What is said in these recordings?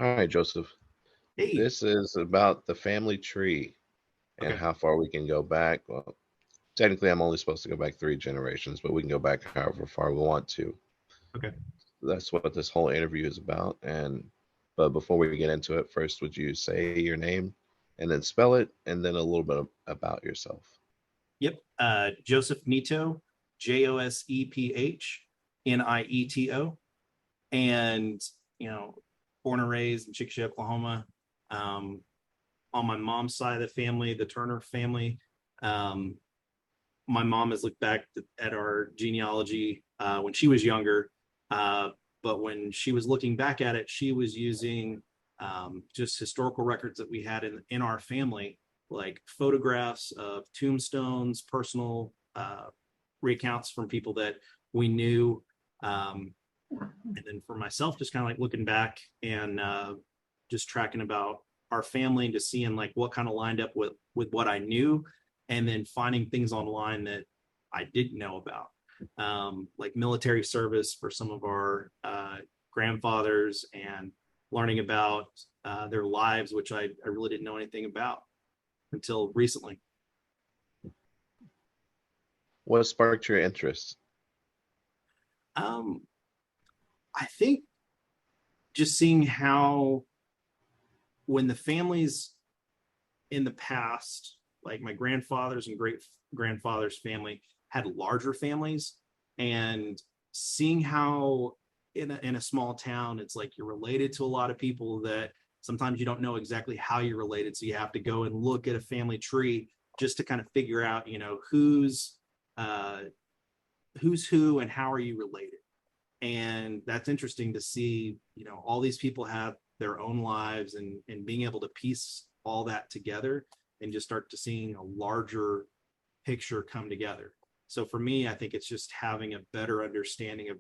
All right, Joseph. Hey, This is about the family tree and okay, how far we can go back. Well, technically, I'm only supposed to go back 3 generations, but we can go back however far we want to. okay. That's what this whole interview is about. But before we get into it, first, would you say your name and then spell it, and then a little bit about yourself? Yep. Joseph Nito, Joseph Nieto. And, born and raised in Chickasha, Oklahoma. Um, on my mom's side of the family, the Turner family, um, my mom has looked back at our genealogy when she was younger. But when she was looking back at it, she was using just historical records that we had in our family, like photographs of tombstones, personal recounts from people that we knew. And then for myself, just kind of like looking back and just tracking about our family and just seeing like what kind of lined up with what I knew, and then finding things online that I didn't know about, like military service for some of our grandfathers, and learning about their lives, which I really didn't know anything about until recently. What sparked your interest? Um, I think just seeing how when the families in the past, like my grandfather's and great grandfather's family, had larger families, and seeing how in a small town, it's like you're related to a lot of people that sometimes you don't know exactly how you're related. So you have to go and look at a family tree just to kind of figure out, uh, who's who and how are you related. And that's interesting to see, all these people have their own lives, and being able to piece all that together and just start to seeing a larger picture come together. So for me, I think it's just having a better understanding of,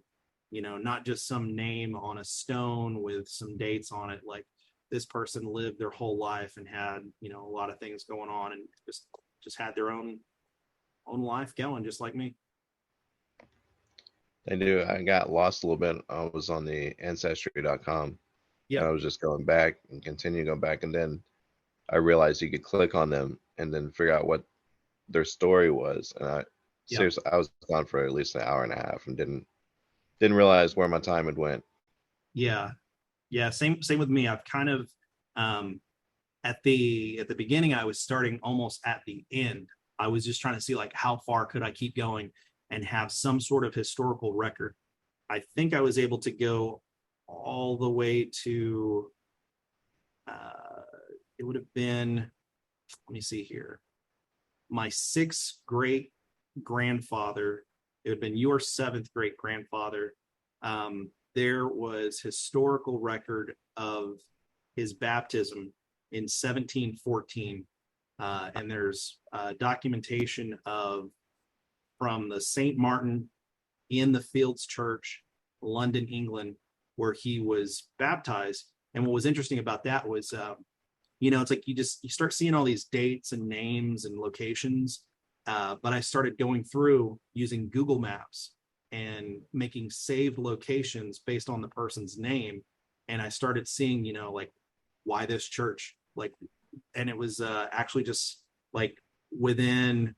not just some name on a stone with some dates on it, like this person lived their whole life and had, a lot of things going on, and just had their own life going just like me. I do. I got lost a little bit. I was on the ancestry.com and I Yep. was just going back and continue going back. And then I realized you could click on them and then figure out what their story was. And Yep. seriously, I was gone for at least an hour and a half and didn't realize where my time had went. Yeah. Yeah. Same with me. I've kind of, um, at the beginning, I was starting almost at the end. I was just trying to see like how far could I keep going and have some sort of historical record. I think I was able to go all the way to uh, it would have been, let me see here, my sixth great grandfather. It would have been your seventh great grandfather. There was historical record of his baptism in 1714. And there's documentation of from the St. Martin in the Fields Church, London, England, where he was baptized. And what was interesting about that was, it's like you start seeing all these dates and names and locations. But I started going through using Google Maps and making saved locations based on the person's name. And I started seeing, like why this church, like, and it was actually just like within,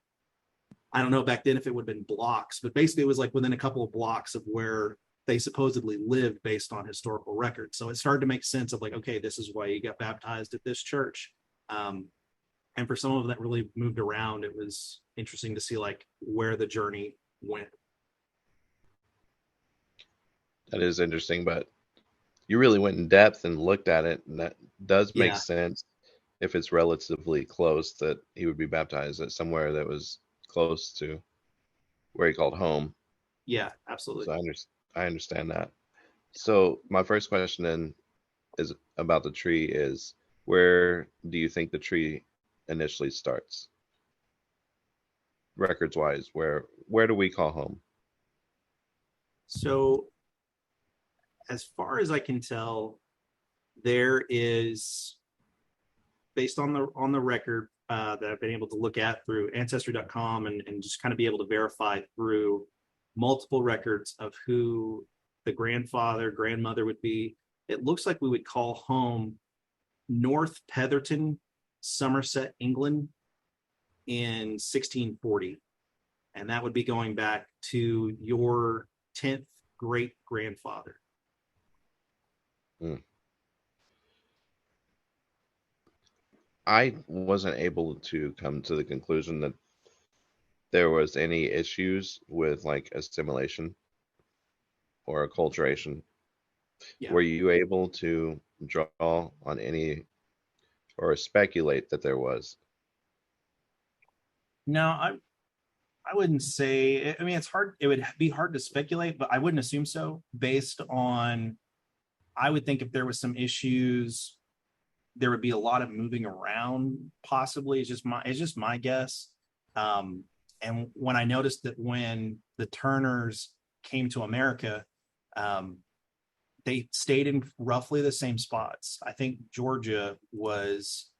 I don't know back then if it would have been blocks, but basically it was like within a couple of blocks of where they supposedly lived based on historical records. So it started to make sense of like, okay, this is why you got baptized at this church. Um, and for some of them that really moved around, it was interesting to see like where the journey went. That is interesting, but you really went in depth and looked at it, and that does make Yeah, sense if it's relatively close that he would be baptized at somewhere that was close to where he called home. yeah, absolutely. So I understand that. So my first question then is about the tree is where do you think the tree initially starts? Records wise, where do we call home? So as far as I can tell, there is, based on the record that I've been able to look at through ancestry.com, and just kind of be able to verify through multiple records of who the grandfather, grandmother would be. it looks like we would call home North Petherton, Somerset, England in 1640. And that would be going back to your 10th great grandfather. Hmm. I wasn't able to come to the conclusion that there was any issues with like assimilation or acculturation. Yeah. Were you able to draw on any or speculate that there was? No, I wouldn't say. I mean, it's hard. It would be hard to speculate, but I wouldn't assume so based on. I would think if there was some issues, there would be a lot of moving around. Possibly, it's just my guess. Um, and when I noticed that when the Turners came to America, um, they stayed in roughly the same spots. I think Georgia was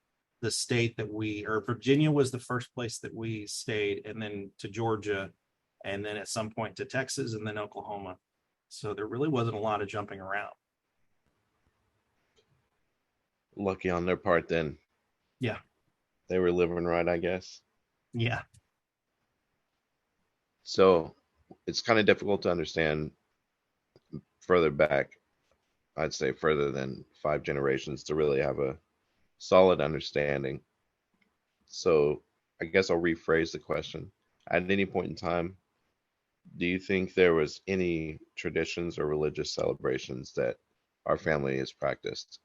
the state that or Virginia was the first place that we stayed, and then to Georgia, and then at some point to Texas, and then Oklahoma. So there really wasn't a lot of jumping around. Lucky on their part then. Yeah. They were living right, I guess. Yeah. So it's kind of difficult to understand further back. I'd say further than 5 generations to really have a solid understanding. So I guess I'll rephrase the question. At any point in time, do you think there was any traditions or religious celebrations that our family has practiced?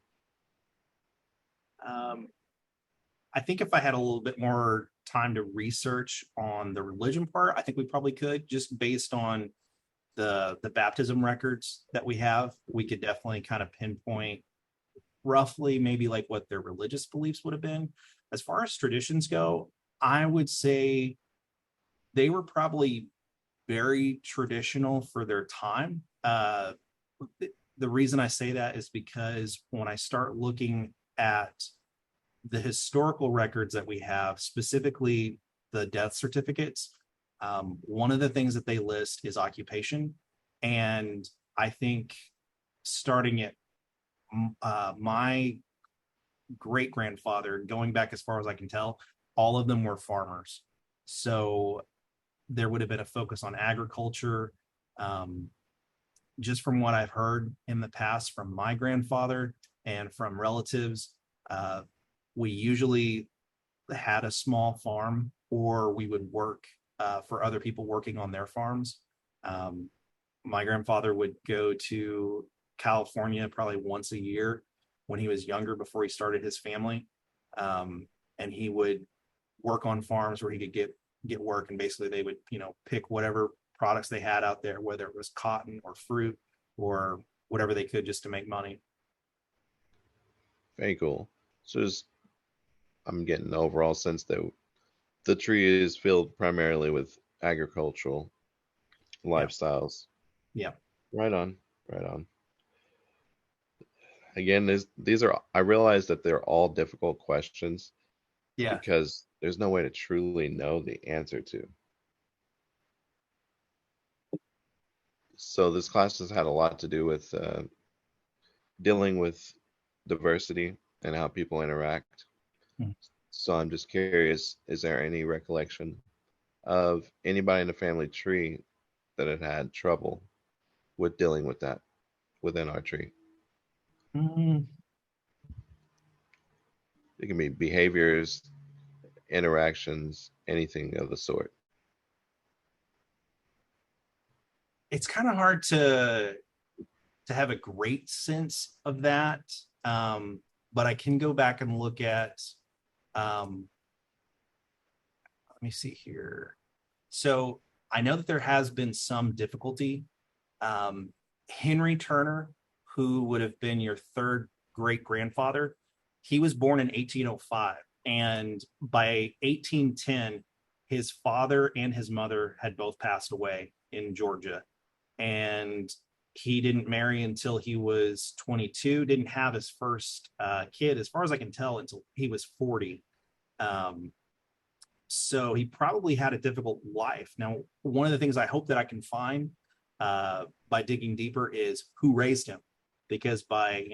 Um, I think if I had a little bit more time to research on the religion part, I think we probably could, just based on the baptism records that we have. We could definitely kind of pinpoint roughly maybe like what their religious beliefs would have been. As far as traditions go, I would say they were probably very traditional for their time. The reason I say that is because when I start looking at the historical records that we have, specifically the death certificates, one of the things that they list is occupation. And I think starting at my great grandfather, going back as far as I can tell, all of them were farmers. So there would have been a focus on agriculture. Um, just from what I've heard in the past from my grandfather and from relatives, uh, we usually had a small farm or we would work for other people working on their farms. Um, my grandfather would go to California probably once a year when he was younger before he started his family. And he would work on farms where he could get work, and basically they would pick whatever products they had out there, whether it was cotton or fruit or whatever they could, just to make money. Very cool. So I'm getting the overall sense that the tree is filled primarily with agricultural Yeah. lifestyles. Yeah. Right on, right on. Again, these are, I realize that they're all difficult questions Yeah. because there's no way to truly know the answer to. So this class has had a lot to do with dealing with diversity and how people interact. Hmm. So I'm just curious, is there any recollection of anybody in the family tree that had trouble with dealing with that within our tree? Mm, It can be behaviors, interactions, anything of the sort. it's kind of hard to have a great sense of that. But I can go back and look at, um, let me see here. So I know that there has been some difficulty. Um, Henry Turner, who would have been your third great grandfather, he was born in 1805. And by 1810, his father and his mother had both passed away in Georgia. And he didn't marry until he was 22, didn't have his first kid, as far as I can tell, until he was 40. Um, so he probably had a difficult life. Now, one of the things I hope that I can find by digging deeper is who raised him. because by,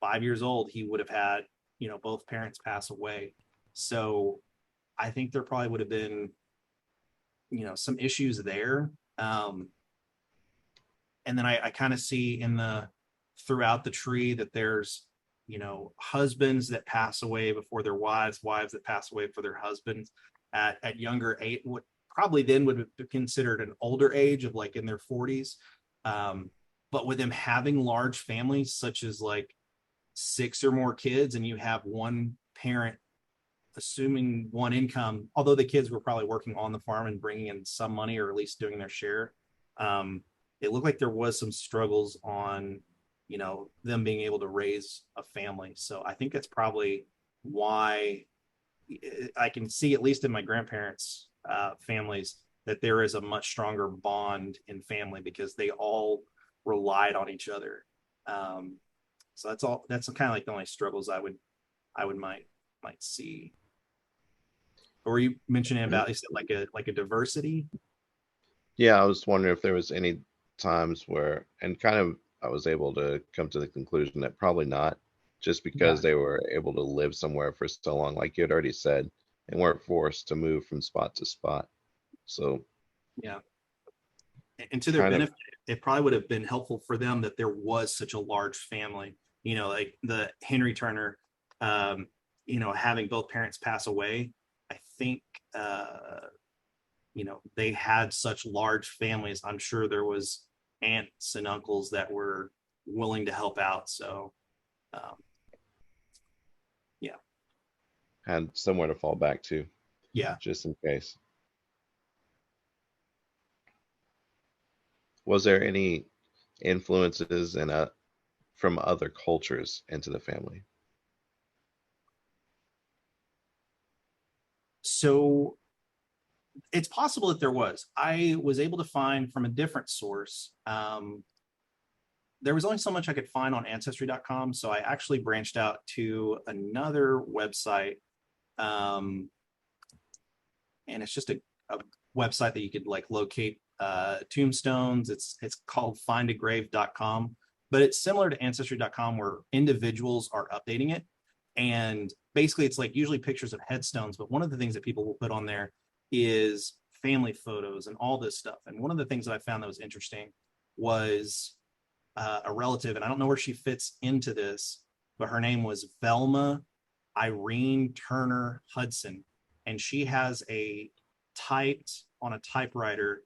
5 years old, he would have had, both parents pass away. So I think there probably would have been, some issues there. And then I kind of see throughout the tree that there's, husbands that pass away before their wives, wives that pass away for their husbands at younger age, what probably then would be considered an older age of like in their 40s. But with them having large families, such as like 6 or more kids, and you have one parent assuming one income, although the kids were probably working on the farm and bringing in some money or at least doing their share. It looked like there was some struggles on, them being able to raise a family. So I think that's probably why I can see, at least in my grandparents' families, that there is a much stronger bond in family because they all relied on each other. So that's all. That's kind of like the only struggles I might see. Or were you mentioning about, you said like a diversity? Yeah, I was wondering if there was any times where, and kind of, I was able to come to the conclusion that probably not, just Yeah, because they were able to live somewhere for so long, like you had already said, and weren't forced to move from spot to spot. So yeah. And to their kind of, benefit, it probably would have been helpful for them that there was such a large family. Like the Henry Turner, um, having both parents pass away. I think, they had such large families. I'm sure there was aunts and uncles that were willing to help out. So, um, yeah, had somewhere to fall back to, yeah. just in case. Was there any influences from other cultures into the family? So it's possible that there was. I was able to find from a different source. There was only so much I could find on ancestry.com. So I actually branched out to another website. Um, and it's just a website that you could like locate tombstones. It's called findagrave.com, but it's similar to ancestry.com where individuals are updating it. And basically it's like usually pictures of headstones, but one of the things that people will put on there is family photos and all this stuff. And one of the things that I found that was interesting was a relative, and I don't know where she fits into this, but her name was Velma Irene Turner Hudson, and she has a typed on a typewriter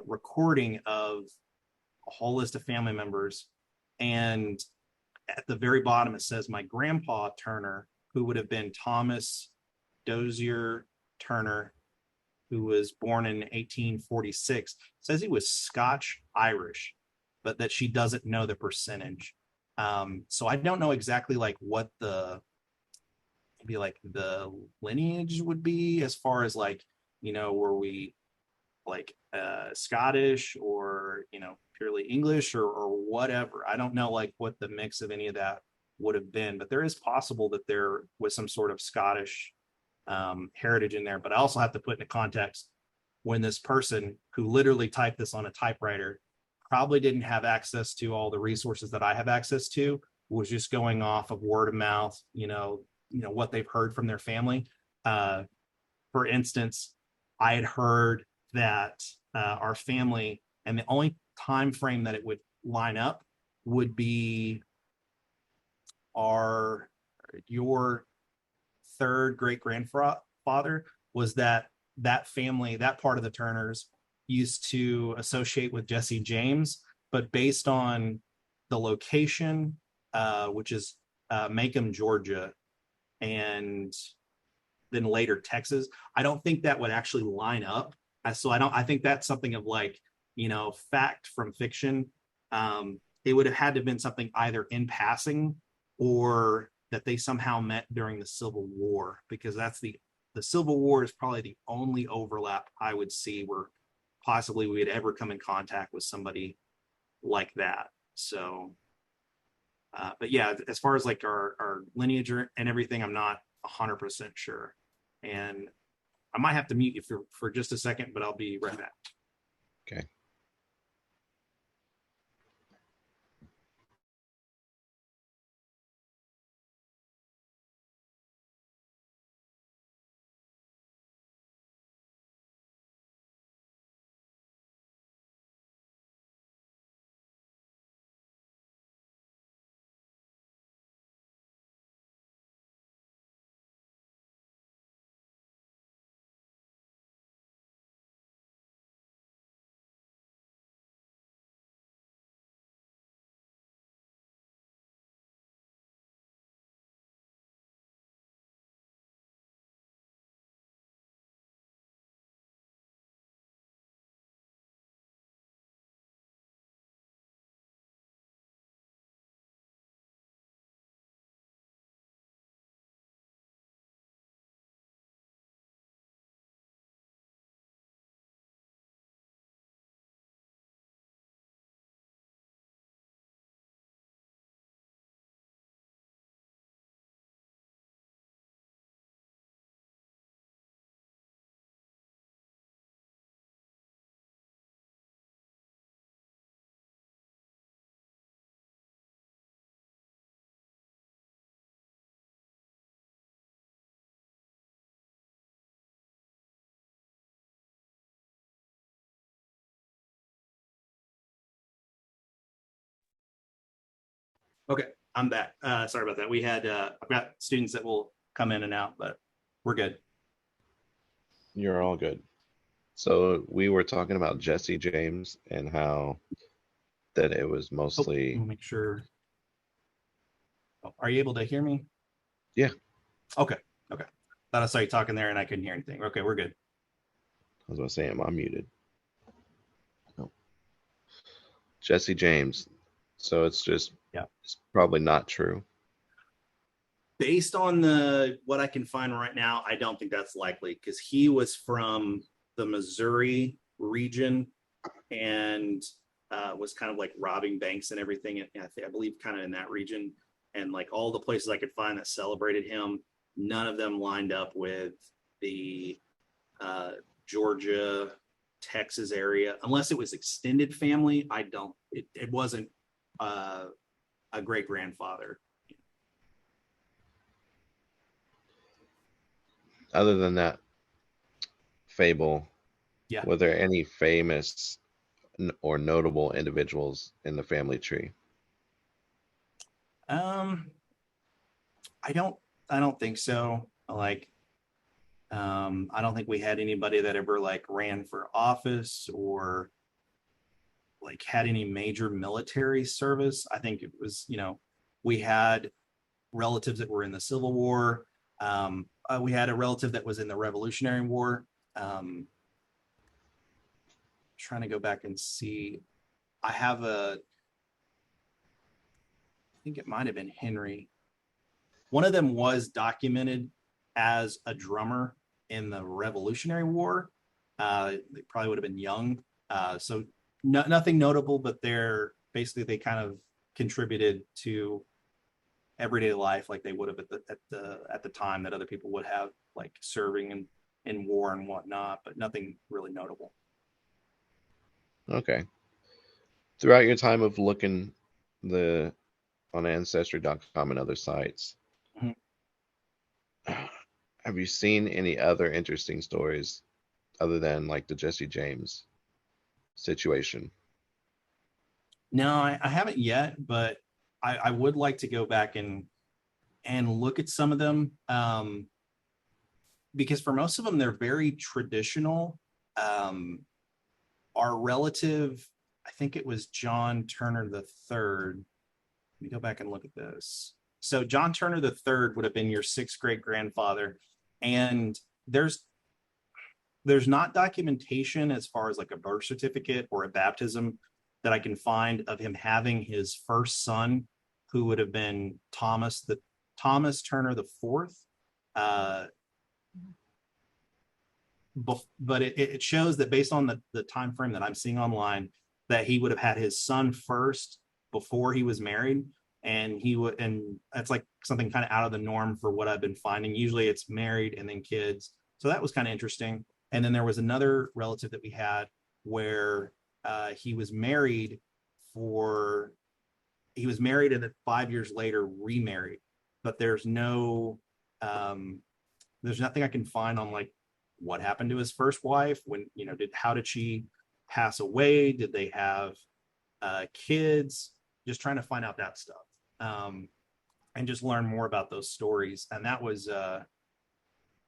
recording of a whole list of family members. And at the very bottom, it says, my grandpa Turner, who would have been Thomas Dozier Turner, who was born in 1846, says he was Scotch Irish, but that she doesn't know the percentage. So I don't know exactly like what maybe like the lineage would be as far as like, were we like Scottish or, purely English or whatever. I don't know like what the mix of any of that would have been, but there is possible that there was some sort of Scottish heritage in there. But I also have to put into context when this person who literally typed this on a typewriter probably didn't have access to all the resources that I have access to, was just going off of word of mouth, what they've heard from their family. For instance, I had heard that our family, and the only time frame that it would line up would be your third great grandfather, was that family, that part of the Turners used to associate with Jesse James, but based on the location, which is Macomb, Georgia, and then later Texas, I don't think that would actually line up. So I think that's something of like, fact from fiction. It would have had to have been something either in passing or that they somehow met during the Civil War, because that's the Civil War is probably the only overlap I would see where possibly we would ever come in contact with somebody like that. So, but yeah, as far as like our lineage and everything, I'm not 100% sure. And I might have to mute you for just a second, but I'll be right back. Okay. Okay, I'm back. Sorry about that. We had I've got students that will come in and out, but we're good. You're all good. So we were talking about Jesse James and how that it was Oh, mostly, let me make sure. Oh, are you able to hear me? yeah, Okay, okay. Thought I saw you talking there and I couldn't hear anything. Okay, we're good. I was gonna say, am I muted? No. Jesse James. So Yeah. it's probably not true. Based on the what I can find right now, I don't think that's likely because he was from the Missouri region and was kind of like robbing banks and everything. And I believe kind of in that region, and like all the places I could find that celebrated him, none of them lined up with the uh, Georgia, Texas area, unless it was extended family. I don't. It wasn't uh, a great grandfather. Other than that fable, Yeah. were there any famous or notable individuals in the family tree? Um, I don't. I don't think so. Like, I don't think we had anybody that ever like ran for office or like had any major military service. I think it was, we had relatives that were in the Civil War. We had a relative that was in the Revolutionary War. Trying to go back and see. I have I think it might have been Henry. One of them was documented as a drummer in the Revolutionary War. They probably would have been young. So nothing notable, but they kind of contributed to everyday life like they would have at the time that other people would have, like serving in war and whatnot, but nothing really notable. Okay. Throughout your time of looking the on ancestry.com and other sites, Mhm. have you seen any other interesting stories other than like the Jesse James situation? No, I haven't yet, but I would like to go back and look at some of them, because for most of them they're very traditional. Um, our relative, I think it was John Turner the Third. Let me go back and look at this. So John Turner the Third would have been your sixth great grandfather, and there's there's not documentation as far as like a birth certificate or a baptism that I can find of him having his first son, who would have been Thomas Turner the Fourth. Uh, but it shows that based on the time frame that I'm seeing online, that he would have had his son first before he was married, and that's like something kind of out of the norm for what I've been finding. Usually it's married and then kids, so that was kind of interesting. And then there was another relative that we had where he was married for he was married and then 5 years later remarried, but um, there's nothing I can find on like what happened to his first wife when how did she pass away, did they have kids, just trying to find out that stuff, and just learn more about those stories. And that was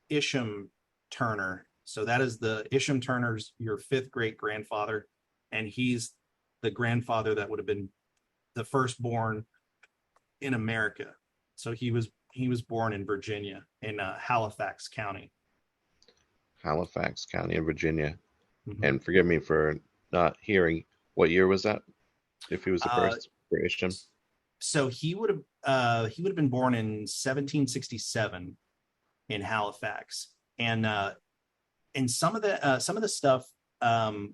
Isham Turner. So that is the Isham Turner's your fifth great grandfather, and he's the grandfather that would have been the firstborn in America. So he was born in Virginia in Halifax County. Halifax County in Virginia. Mm-hmm. And forgive me for not hearing. What year was that? If he was the Uh, first for Isham? so he would have been born in 1767 in Halifax, and some of the stuff,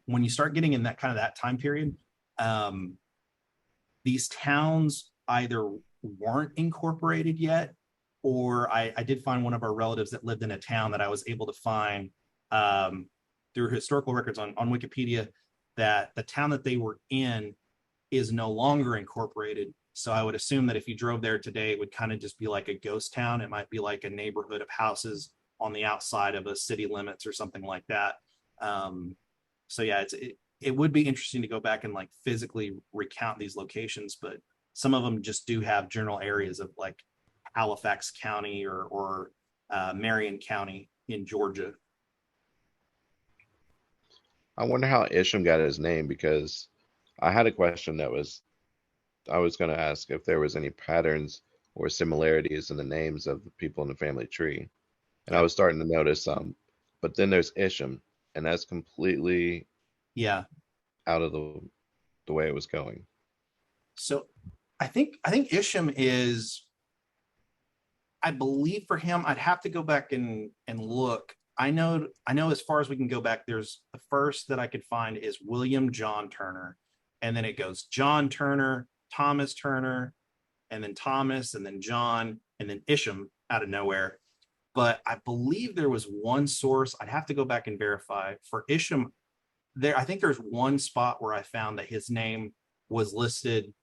when you start getting in that kind of that time period, um, these towns either weren't incorporated yet, or I did find one of our relatives that lived in a town that I was able to find, um, through historical records on Wikipedia, that the town that they were in is no longer incorporated. So I would assume that if you drove there today, it would kind of just be like a ghost town. It might be like a neighborhood of houses on the outside of a city limits or something like that. Um, so yeah, it would be interesting to go back and like physically recount these locations, but some of them just do have general areas of like Halifax County or Marion County in Georgia. I wonder how Isham got his name, because I had a question I was going to ask if there was any patterns or similarities in the names of the people in the family tree. And I Yeah. was starting to notice some. But then there's Isham, and that's completely Yeah. out of the way it was going. So I think Isham is, I believe for him, I'd have to go back and look. I know as far as we can go back, there's the first that I could find is William John Turner. And then it goes John Turner, Thomas Turner, and then Thomas, and then John, and then Isham out of nowhere. But I believe there was one source. I'd have to go back and verify for Isham. There, I think there's one spot where I found that his name was listed,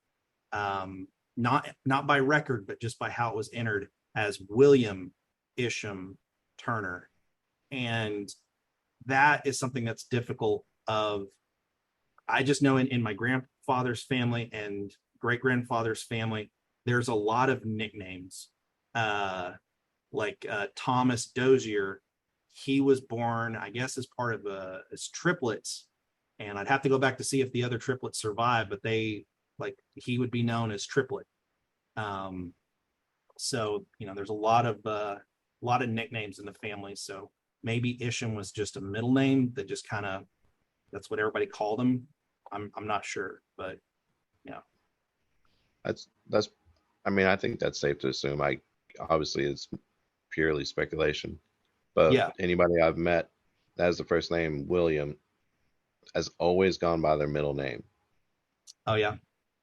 not by record, but just by how it was entered as William Isham Turner, and that is something that's difficult. Of I just know in my grandfather's family and great grandfather's family, there's a lot of nicknames. Thomas Dozier, he was born, I guess, as part of as triplets, and I'd have to go back to see if the other triplets survived, but they he would be known as triplet. Um, so there's a lot of nicknames in the family. So maybe Isham was just a middle name that just kind of that's what everybody called him. I'm not sure, but yeah, That's I mean, I think that's safe to assume. I obviously it's purely speculation, but yeah, anybody I've met that has the first name William has always gone by their middle name. oh yeah,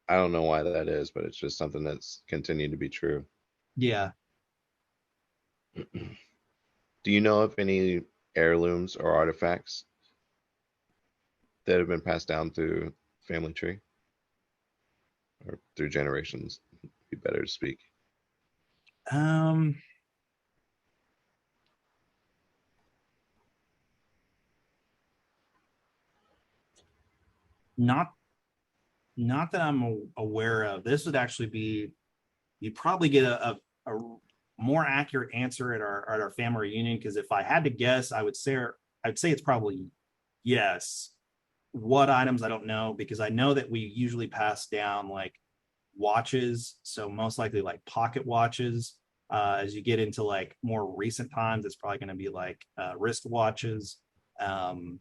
I don't know why that is, but it's just something that's continued to be true. yeah. Do you know of any heirlooms or artifacts that have been passed down through family tree or through generations? Be better to speak. Um, not not that I'm aware of. This would actually be you'd probably get a more accurate answer at our family reunion, because if I had to guess, I would say it's probably yes. What items I don't know, because I know that we usually pass down like watches, so most likely like pocket watches. As you get into like more recent times, it's probably going to be like wrist watches. Um,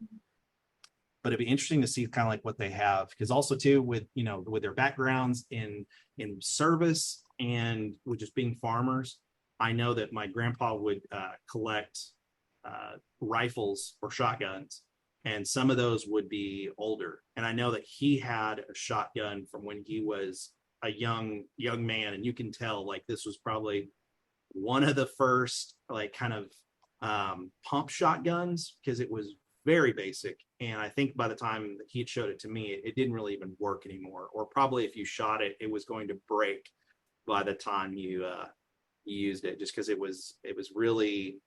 but it'd be interesting to see kind of like what they have, because also too with with their backgrounds in service and with just being farmers, I know that my grandpa would collect rifles or shotguns, and some of those would be older, and I know that he had a shotgun from when he was a young man, and you can tell like this was probably one of the first like kind of pump shotguns, because it was very basic. And I think by the time that he had showed it to me, it didn't really even work anymore. Or probably if you shot it, it was going to break by the time you used it, just because it was really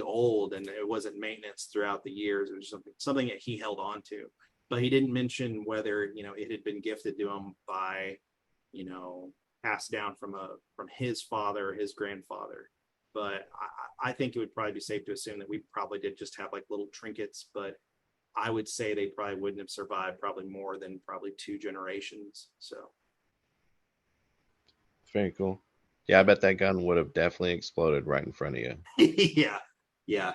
old, and it wasn't maintenance throughout the years. It was something that he held on to. But he didn't mention whether it had been gifted to him by you know passed down from his father, his grandfather. But I think it would probably be safe to assume that we probably did just have like little trinkets, but I would say they probably wouldn't have survived probably more than probably two generations. So Very cool. Yeah, I bet that gun would have definitely exploded right in front of you. yeah, yeah.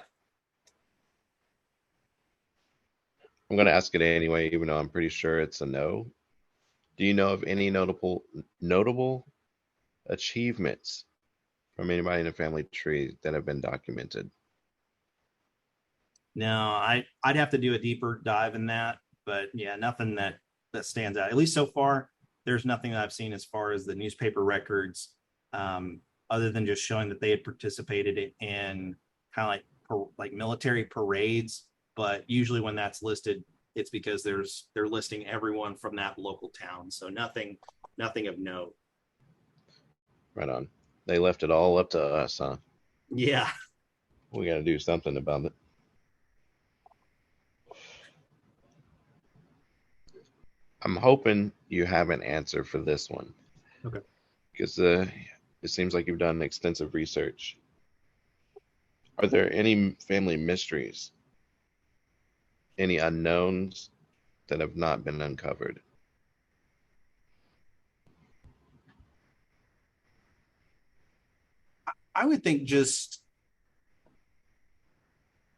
I'm gonna ask it anyway, even though I'm pretty sure it's a no. Do you know of any notable achievements from anybody in the family tree that have been documented? No, I'd have to do a deeper dive in that, but yeah, nothing that stands out. At least so far, there's nothing that I've seen as far as the newspaper records, other than just showing that they had participated in kind of like military parades. But usually when that's listed, it's because they're listing everyone from that local town. So nothing of note. Right on. They left it all up to us, huh? Yeah. We got to do something about it. I'm hoping you have an answer for this one. Okay. Because it seems like you've done extensive research. Are there any family mysteries, any unknowns that have not been uncovered? I would think just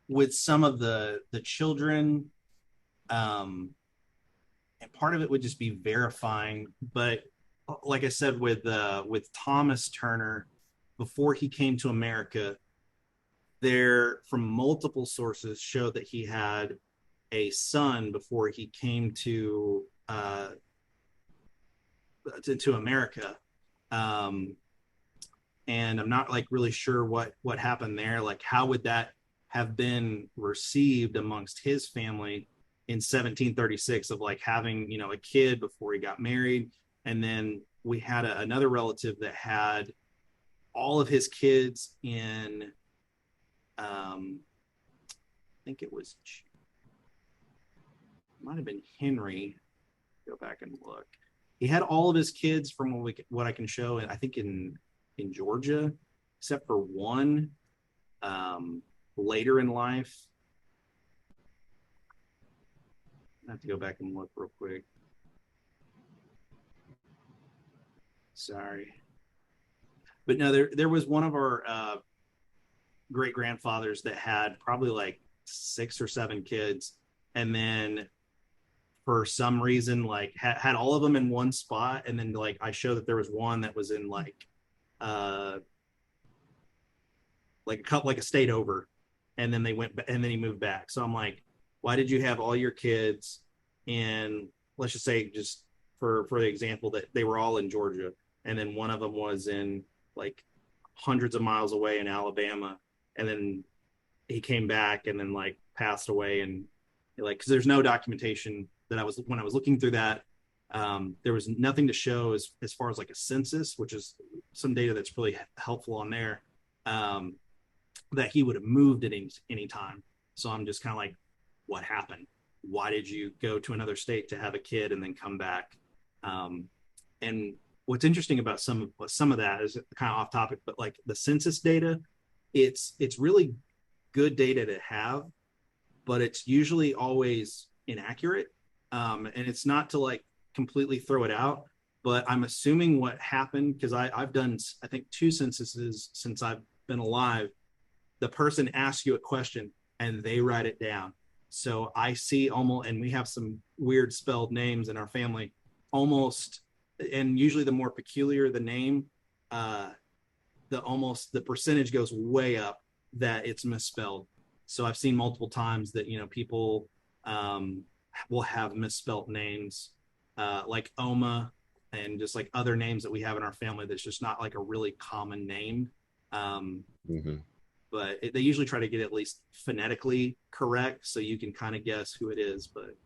with some of the children, um, and part of it would just be verifying. But like I said, with Thomas Turner, before he came to America, there from multiple sources showed that he had a son before he came to America. Um, and I'm not like really sure what happened there. Like, how would that have been received amongst his family in 1736 of like having a kid before he got married, and then we had another relative that had all of his kids in I think it was might have been Henry. Go back and look. He had all of his kids from what I can show, and I think in Georgia, except for one um, later in life. I have to go back and look real quick. Sorry, but no, there was one of our great grandfathers that had probably like 6 or 7 kids, and then for some reason like had all of them in one spot, and then like I show that there was one that was in uh like a couple like a state over, and then they went and then he moved back. So I'm like, why did you have all your kids in, let's just say, just for the example, that they were all in Georgia, and then one of them was in like hundreds of miles away in Alabama, and then he came back and then like passed away. And like, because there's no documentation that I was when I was looking through that, there was nothing to show as far as like a census, which is some data that's really helpful on there, um, that he would have moved at any time. So I'm just kind of like, what happened? Why did you go to another state to have a kid and then come back? Um, and what's interesting about some of that is kind of off topic, but like the census data, it's really good data to have, but it's usually always inaccurate. And it's not to like completely throw it out, but I'm assuming what happened, because I've done, I think, 2 censuses since I've been alive. The person asks you a question and they write it down. So I see almost, and we have some weird spelled names in our family, almost, and usually the more peculiar the name, uh, the percentage goes way up that it's misspelled. So I've seen multiple times that people um, will have misspelled names, like Oma, and just like other names that we have in our family that's just not like a really common name. Um, Hmm. but they usually try to get at least phonetically correct so you can kind of guess who it is. But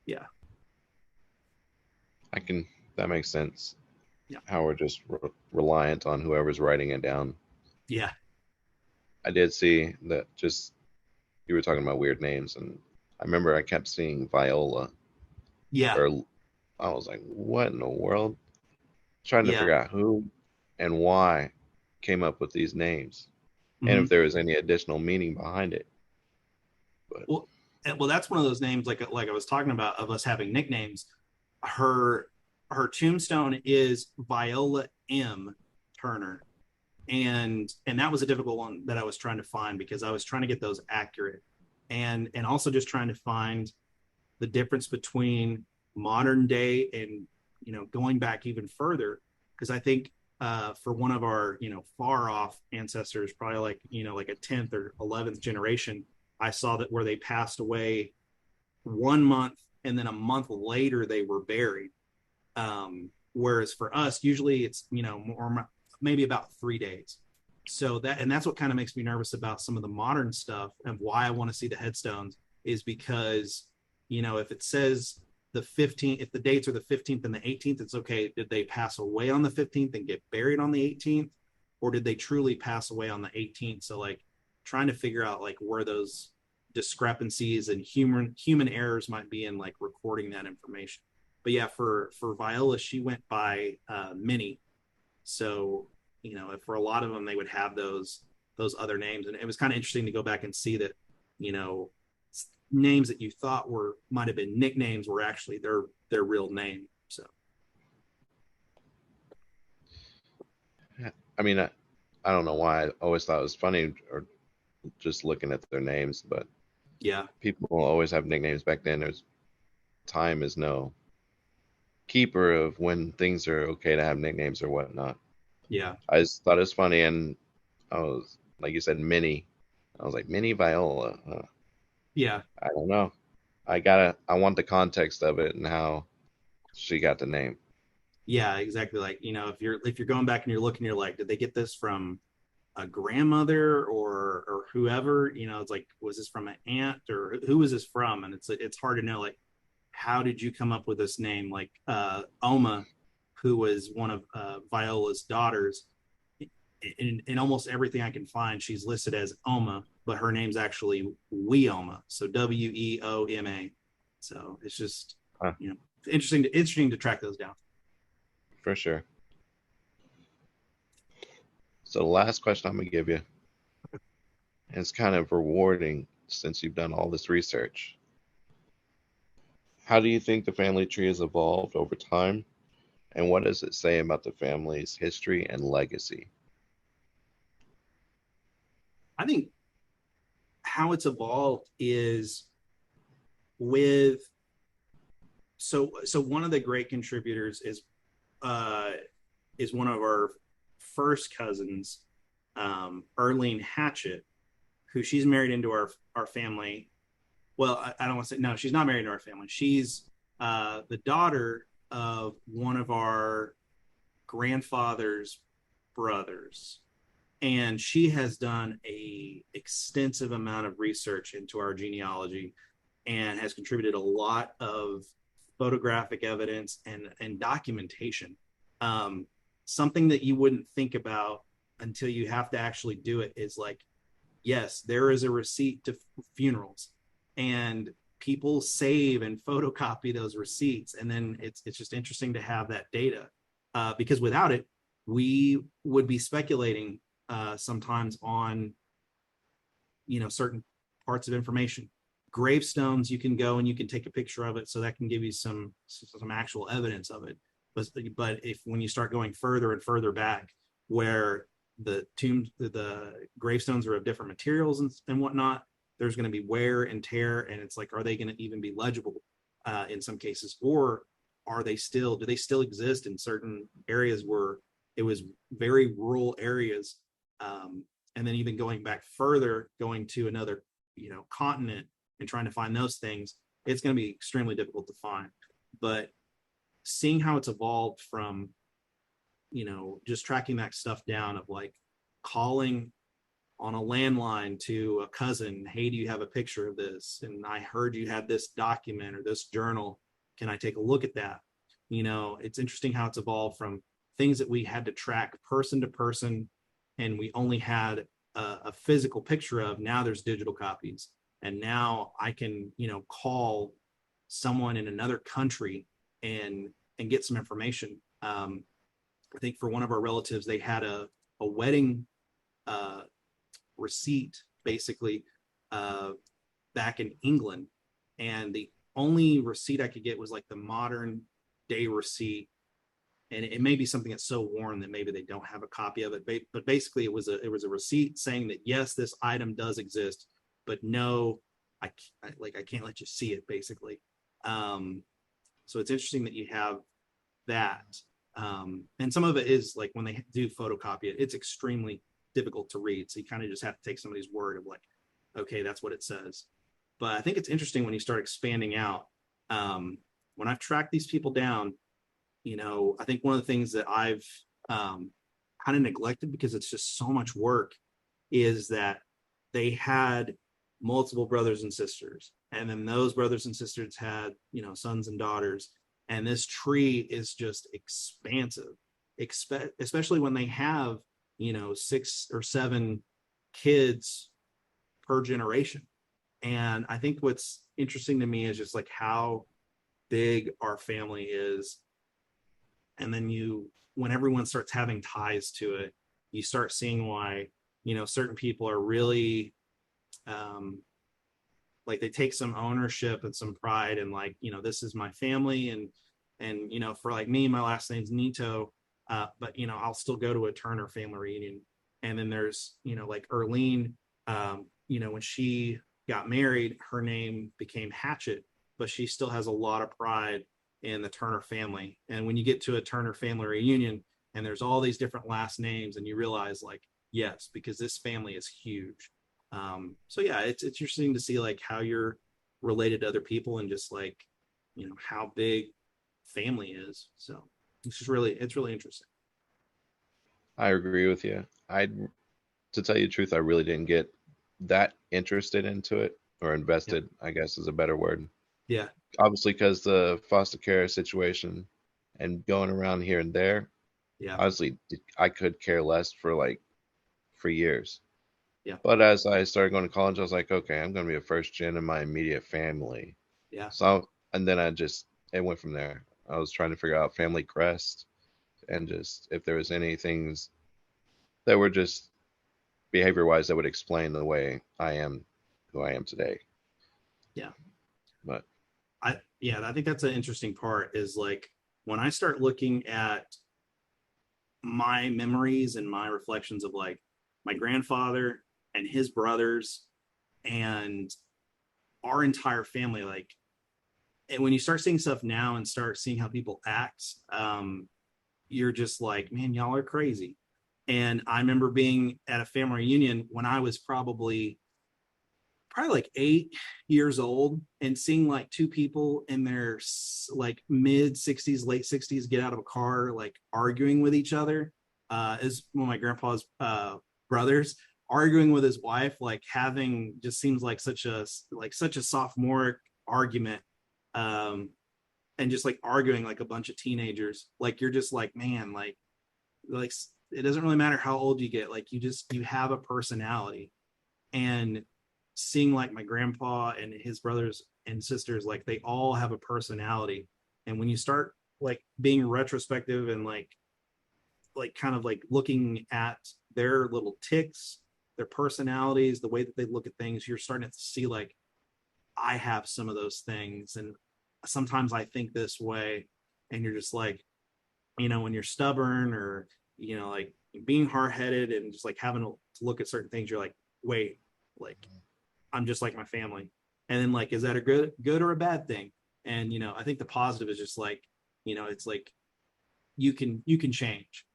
yeah, I can, that makes sense. yeah, How we're just reliant on whoever's writing it down. yeah, I did see that just you were talking about weird names, and I remember I kept seeing Viola, yeah, or I was like, what in the world? Trying to yeah. figure out who and why came up with these names, and Mm-hmm. if there was any additional meaning behind it. But Well, well, that's one of those names like I was talking about of us having nicknames. Her her tombstone is Viola M. Turner, and that was a difficult one that I was trying to find because I was trying to get those accurate, and also just trying to find the difference between modern day and going back even further, because I think for one of our far off ancestors, probably like like a 10th or 11th generation, I saw that where they passed away 1 month and then a month later they were buried. Whereas for us, usually it's more maybe about 3 days. So that's what kind of makes me nervous about some of the modern stuff and why I want to see the headstones, is because if it says the 15th, if the dates are the 15th and the 18th, it's okay. Did they pass away on the 15th and get buried on the 18th, or did they truly pass away on the 18th? So like trying to figure out like where those discrepancies and human errors might be in like recording that information. But yeah, for Viola, she went by Minnie, So, for a lot of them, they would have those other names, and it was kind of interesting to go back and see that, you know, names that you thought might have been nicknames were actually their real name. So, I mean, I don't know why I always thought it was funny or just looking at their names, but yeah, people will always have nicknames back then. There's time is no keeper of when things are okay to have nicknames or whatnot. yeah, I just thought it was funny, and I was like you said, Minnie. I was like Minnie Viola. yeah. I don't know. I want the context of it and how she got the name. Yeah, exactly. Like, if you're going back and you're looking, you're like, did they get this from a grandmother or whoever? It's like, was this from an aunt, or who was this from? And it's hard to know, like, how did you come up with this name? Like, Oma, who was one of Viola's daughters, in almost everything I can find, she's listed as Oma, but her name's actually Weoma, so Weoma. So it's just, Huh, interesting to track those down. for sure. So the last question I'm gonna give you, and it's kind of rewarding since you've done all this research. How do you think the family tree has evolved over time, and what does it say about the family's history and legacy? I think how it's evolved is with so one of the great contributors uh is one of our first cousins, Erlene Hatchett, who she's married into our family. Well, I don't want to say, no, she's not married into our family. She's the daughter of one of our grandfather's brothers, and she has done a extensive amount of research into our genealogy and has contributed a lot of photographic evidence and documentation. Um, Something that you wouldn't think about until you have to actually do it is like, yes, there is a receipt to funerals, and people save and photocopy those receipts, and then it's just interesting to have that data, because without it, we would be speculating sometimes on certain parts of information. Gravestones, you can go and you can take a picture of it, so that can give you some actual evidence of it. But if when you start going further and further back, where the gravestones are of different materials and whatnot, there's going to be wear and tear, and it's like, are they going to even be legible in some cases, or do they still exist in certain areas where it was very rural areas, and then even going back further, going to another continent and trying to find those things, it's going to be extremely difficult to find. But seeing how it's evolved from just tracking that stuff down, of like calling on a landline to a cousin, hey, do you have a picture of this, and I heard you had this document or this journal, can I take a look at that? It's interesting how it's evolved from things that we had to track person to person, and we only had a physical picture of. Now there's digital copies, and now I can call someone in another country and get some information. I think for one of our relatives, they had a wedding uh, receipt, basically, uh, back in England, and the only receipt I could get was like the modern day receipt, and it may be something that's so worn that maybe they don't have a copy of it. But basically, it was a receipt saying that yes, this item does exist, but no, I can't let you see it, basically. Um, so it's interesting that you have that. And some of it is like when they do photocopy it, it's extremely difficult to read. So you kind of just have to take somebody's word of like, okay, that's what it says. But I think it's interesting when you start expanding out. When I've tracked these people down, I think one of the things that I've kind of neglected, because it's just so much work, is that they had multiple brothers and sisters, and then those brothers and sisters had sons and daughters, and this tree is just expansive, especially when they have 6 or 7 kids per generation. And I think what's interesting to me is just like how big our family is, And then when everyone starts having ties to it, you start seeing why, certain people are really, um, like they take some ownership and some pride and like, this is my family. And, for like me, my last name's Nito. But, I'll still go to a Turner family reunion. And then there's, like Erlene, when she got married, her name became Hatchett, but she still has a lot of pride in the Turner family. And when you get to a Turner family reunion and there's all these different last names, and you realize like, yes, because this family is huge. So yeah, it's interesting to see like how you're related to other people and just like, how big family is. So it's really interesting. I agree with you. To tell you the truth, I really didn't get that interested into it, or Yeah. invested, I guess is a better word. Yeah. Obviously, because the foster care situation and going around here and there, Yeah. honestly, I could care less for years. Yeah. But as I started going to college, I was like, okay, I'm going to be a first gen in my immediate family. Yeah. So, and then it went from there. I was trying to figure out family crest and just if there was any things that were just behavior wise that would explain the way I am who I am today. Yeah. But I think that's an interesting part is like when I start looking at my memories and my reflections of like my grandfather and his brothers and our entire family, like, and when you start seeing stuff now and start seeing how people act, you're just like, man, y'all are crazy. And I remember being at a family reunion when I was probably like 8 years old and seeing like two people in their like mid 60s, late 60s get out of a car, like arguing with each other. Is one of my grandpa's brothers arguing with his wife, like having just seems like such a sophomoric argument. Um, and just like arguing like a bunch of teenagers. Like you're just like, man, like it doesn't really matter how old you get, like you have a personality. And seeing like my grandpa and his brothers and sisters, like they all have a personality. And when you start like being retrospective and like kind of like looking at their little ticks, their personalities, the way that they look at things, you're starting to see like I have some of those things. And sometimes I think this way. And you're just like, when you're stubborn or, like being hard headed and just like having to look at certain things, you're like, wait, like I'm just like my family. And then like, is that a good or a bad thing? And, I think the positive is just like, it's like you can change.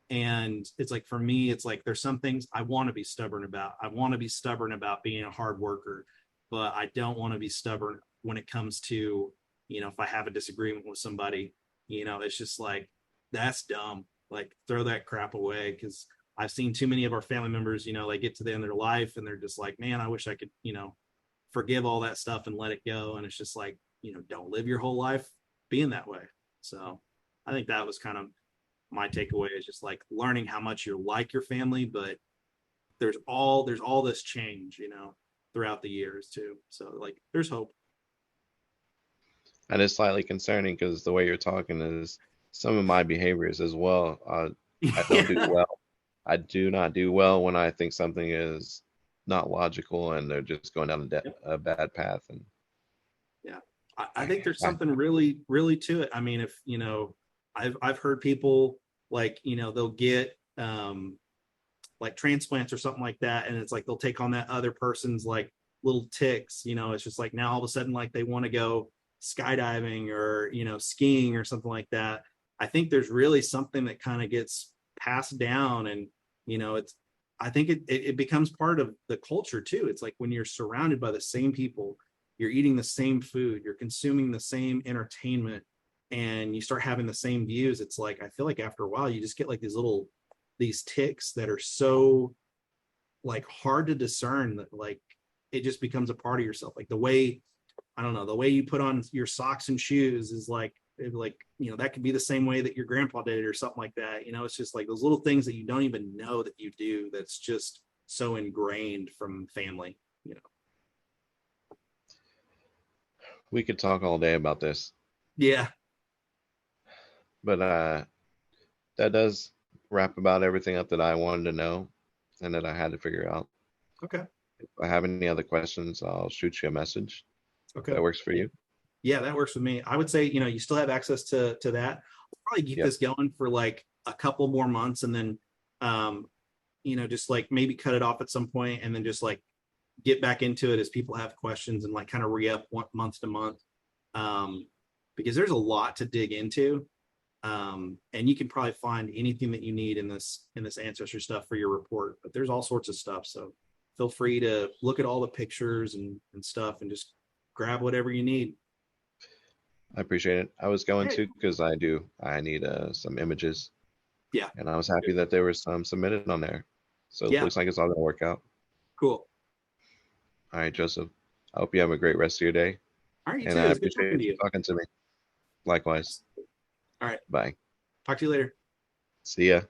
And it's like, for me, it's like, there's some things I want to be stubborn about. I want to be stubborn about being a hard worker, but I don't want to be stubborn when it comes to, if I have a disagreement with somebody, it's just like, that's dumb. Like throw that crap away. Cause I've seen too many of our family members, like get to the end of their life and they're just like, man, I wish I could, forgive all that stuff and let it go. And it's just like, don't live your whole life being that way. So I think that was kind of my takeaway, is just like learning how much you're like your family, but there's all this change, throughout the years too. So like there's hope. and it's slightly concerning because the way you're talking is some of my behaviors as well. I don't do Yeah. well. I do not do well when I think something is not logical and they're just going down a bad path. And Yeah. I think there's I, something really, really to it. I mean, if, I've heard people like, they'll get like transplants or something like that. And it's like they'll take on that other person's like little ticks, it's just like now all of a sudden, like they want to go skydiving or, skiing or something like that. I think there's really something that kind of gets passed down. And, it's, I think it becomes part of the culture too. It's like when you're surrounded by the same people, you're eating the same food, you're consuming the same entertainment, and you start having the same views. It's like, I feel like after a while, you just get like these ticks that are so like hard to discern that like it just becomes a part of yourself. Like the way, I don't know, the way you put on your socks and shoes is like, that could be the same way that your grandpa did it or something like that. It's just like those little things that you don't even know that you do, that's just so ingrained from family. we could talk all day about this. Yeah. But that does wrap about everything up that I wanted to know and that I had to figure out. Okay. If I have any other questions, I'll shoot you a message. Okay. That works for you. Yeah, that works with me. I would say, you still have access to that. We'll probably keep Yep. this going for like a couple more months and then just like maybe cut it off at some point and then just like get back into it as people have questions and like kind of re-up month to month. Because there's a lot to dig into. And you can probably find anything that you need in this ancestry stuff for your report, but there's all sorts of stuff. So feel free to look at all the pictures and stuff and just grab whatever you need. I appreciate it. I was going Hey. to because I need some images, Yeah. and I was happy that there was some submitted on there. So it Yeah. looks like it's all gonna work out. Cool. All right, Joseph. I hope you have a great rest of your day, All right. You and too. I It's good talking appreciate to you you. talking to me. Likewise. All right. Bye. Talk to you later. See ya.